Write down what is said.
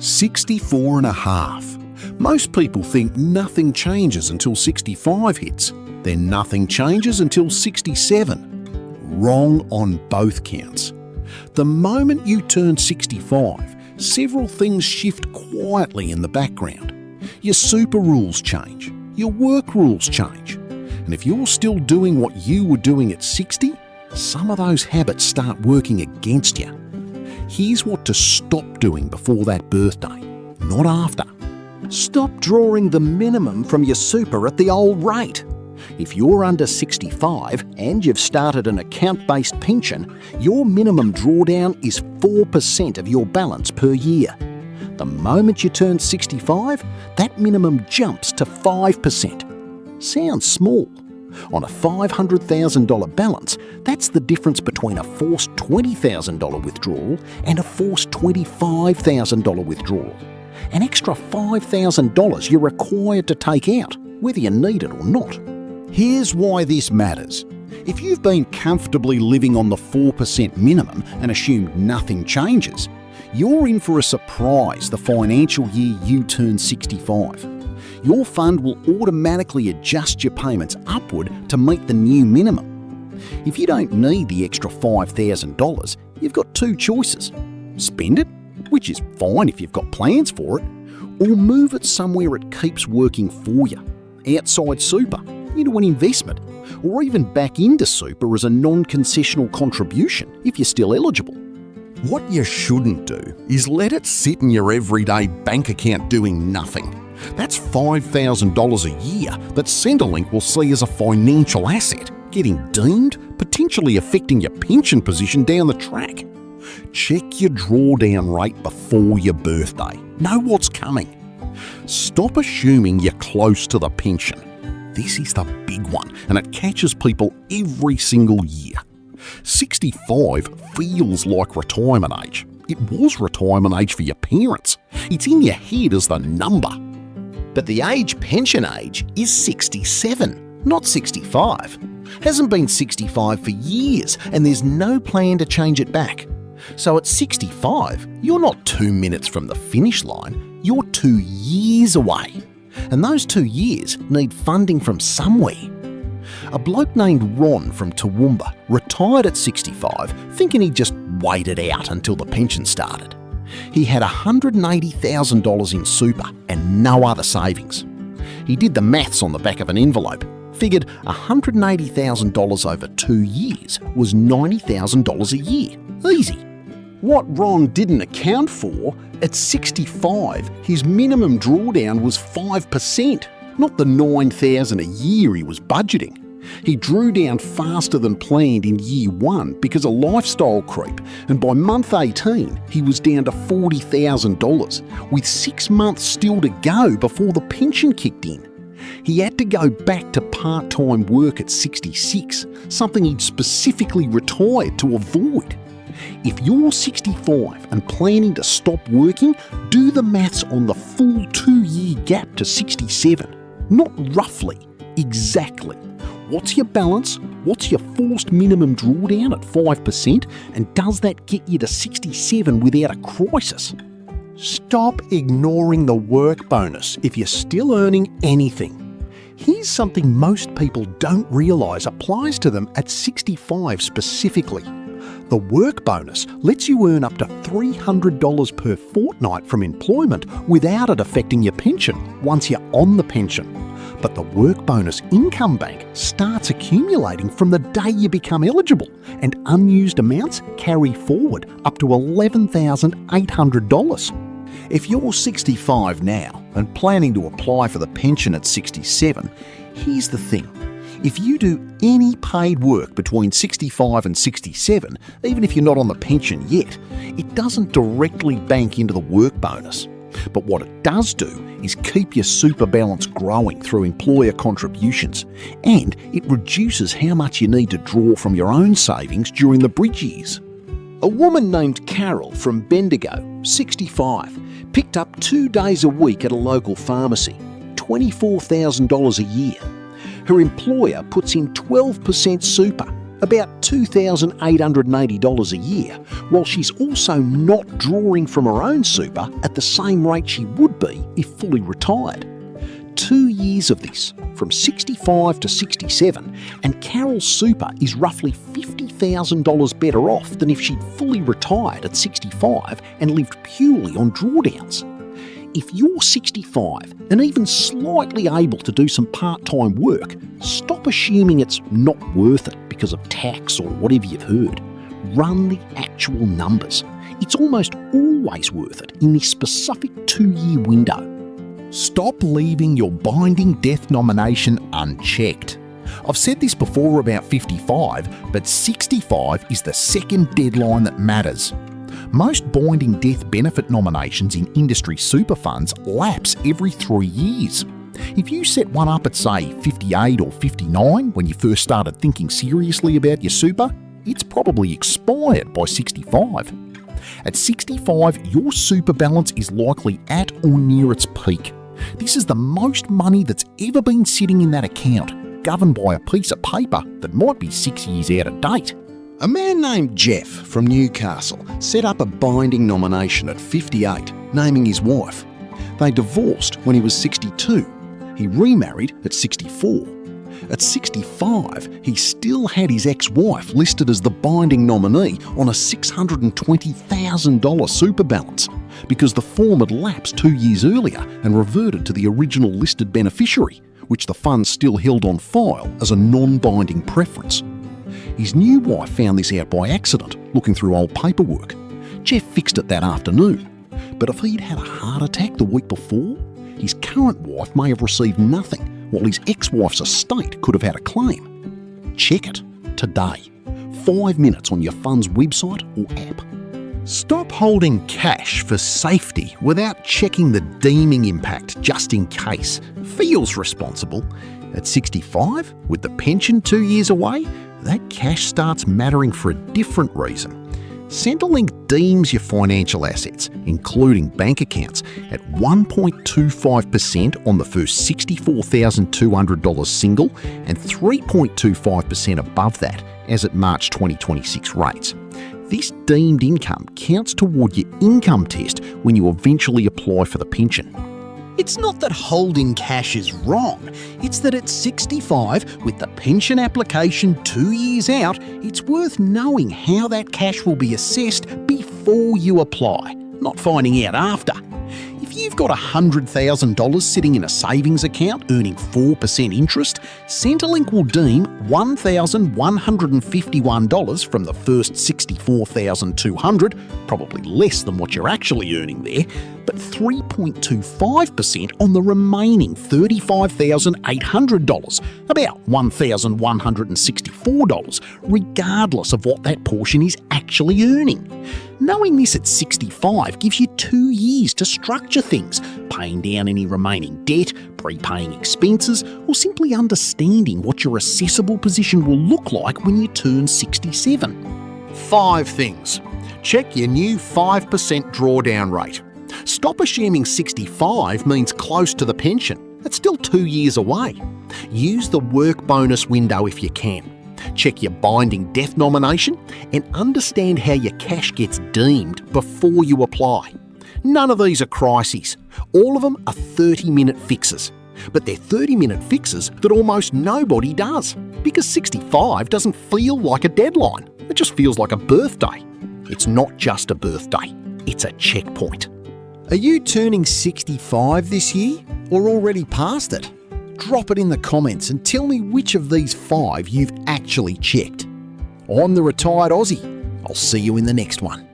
64 and a half. Most people think nothing changes until 65 hits, then nothing changes until 67. Wrong on both counts. The moment you turn 65, several things shift quietly in the background. Your super rules change, your work rules change, and if you're still doing what you were doing at 60, some of those habits start working against you. Here's what to stop doing before that birthday, not after. Stop drawing the minimum from your super at the old rate. If you're under 65 and you've started an account-based pension, your minimum drawdown is 4% of your balance per year. The moment you turn 65, that minimum jumps to 5%. Sounds small. On a $500,000 balance, that's the difference between a forced $20,000 withdrawal and a forced $25,000 withdrawal. An extra $5,000 you're required to take out, whether you need it or not. Here's why this matters. If you've been comfortably living on the 4% minimum and assumed nothing changes, you're in for a surprise the financial year you turn 65. Your fund will automatically adjust your payments upward to meet the new minimum. If you don't need the extra $5,000, you've got two choices. Spend it, which is fine if you've got plans for it, or move it somewhere it keeps working for you, outside super, into an investment, or even back into super as a non-concessional contribution if you're still eligible. What you shouldn't do is let it sit in your everyday bank account doing nothing. That's $5,000 a year that Centrelink will see as a financial asset, getting deemed, potentially affecting your pension position down the track. Check your drawdown rate before your birthday. Know what's coming. Stop assuming you're close to the pension. This is the big one, and it catches people every single year. 65 feels like retirement age. It was retirement age for your parents. It's in your head as the number. But the age pension age is 67, not 65. Hasn't been 65 for years, and there's no plan to change it back. So at 65, you're not 2 minutes from the finish line, you're 2 years away. And those 2 years need funding from somewhere. A bloke named Ron from Toowoomba retired at 65, thinking he'd just wait it out until the pension started. He had $180,000 in super and no other savings. He did the maths on the back of an envelope, figured $180,000 over 2 years was $90,000 a year. Easy. What Ron didn't account for, at 65, his minimum drawdown was 5%, not the $9,000 a year he was budgeting. He drew down faster than planned in year 1 because of lifestyle creep, and by month 18 he was down to $40,000, with 6 months still to go before the pension kicked in. He had to go back to part-time work at 66, something he'd specifically retired to avoid. If you're 65 and planning to stop working, do the maths on the full 2-year gap to 67. Not roughly, exactly. What's your balance? What's your forced minimum drawdown at 5%? And does that get you to 67 without a crisis? Stop ignoring the work bonus if you're still earning anything. Here's something most people don't realise applies to them at 65 specifically. The work bonus lets you earn up to $300 per fortnight from employment without it affecting your pension once you're on the pension. But the work bonus income bank starts accumulating from the day you become eligible, and unused amounts carry forward up to $11,800. If you're 65 now and planning to apply for the pension at 67, here's the thing. If you do any paid work between 65 and 67, even if you're not on the pension yet, it doesn't directly bank into the work bonus. But what it does do is keep your super balance growing through employer contributions, and it reduces how much you need to draw from your own savings during the bridge years. A woman named Carol from Bendigo, 65, picked up 2 days a week at a local pharmacy, $24,000 a year. Her employer puts in 12% super, about $2,880 a year, while she's also not drawing from her own super at the same rate she would be if fully retired. 2 years of this, from 65 to 67, and Carol's super is roughly $50,000 better off than if she'd fully retired at 65 and lived purely on drawdowns. If you're 65 and even slightly able to do some part-time work, stop assuming it's not worth it because of tax or whatever you've heard. Run the actual numbers. It's almost always worth it in this specific 2-year window. Stop leaving your binding death nomination unchecked. I've said this before about 55, but 65 is the second deadline that matters. Most binding death benefit nominations in industry super funds lapse every 3 years. If you set one up at, say, 58 or 59 when you first started thinking seriously about your super, it's probably expired by 65. At 65, your super balance is likely at or near its peak. This is the most money that's ever been sitting in that account, governed by a piece of paper that might be 6 years out of date. A man named Jeff from Newcastle set up a binding nomination at 58, naming his wife. They divorced when he was 62. He remarried at 64. At 65, he still had his ex-wife listed as the binding nominee on a $620,000 super balance because the form had lapsed 2 years earlier and reverted to the original listed beneficiary, which the fund still held on file as a non-binding preference. His new wife found this out by accident, looking through old paperwork. Jeff fixed it that afternoon. But if he'd had a heart attack the week before, his current wife may have received nothing, while his ex-wife's estate could have had a claim. Check it today. 5 minutes on your fund's website or app. Stop holding cash for safety without checking the deeming impact just in case. Feels responsible. At 65, with the pension 2 years away, that cash starts mattering for a different reason. Centrelink deems your financial assets, including bank accounts, at 1.25% on the first $64,200 single and 3.25% above that as at March 2026 rates. This deemed income counts toward your income test when you eventually apply for the pension. It's not that holding cash is wrong, it's that at 65, with the pension application 2 years out, it's worth knowing how that cash will be assessed before you apply, not finding out after. If you've got $100,000 sitting in a savings account earning 4% interest, Centrelink will deem $1,151 from the first $64,200, probably less than what you're actually earning there, but 3.25% on the remaining $35,800, about $1,164, regardless of what that portion is actually earning. Knowing this at 65 gives you 2 years to structure things, paying down any remaining debt, prepaying expenses, or simply understanding what your assessable position will look like when you turn 67. 5 things. Check your new 5% drawdown rate. Stop assuming 65 means close to the pension. It's still 2 years away. Use the work bonus window if you can. Check your binding death nomination and understand how your cash gets deemed before you apply. None of these are crises. All of them are 30-minute fixes. But they're 30-minute fixes that almost nobody does because 65 doesn't feel like a deadline. It just feels like a birthday. It's not just a birthday. It's a checkpoint. Are you turning 65 this year or already past it? Drop it in the comments and tell me which of these 5 you've actually checked. I'm the Retired Aussie. I'll see you in the next one.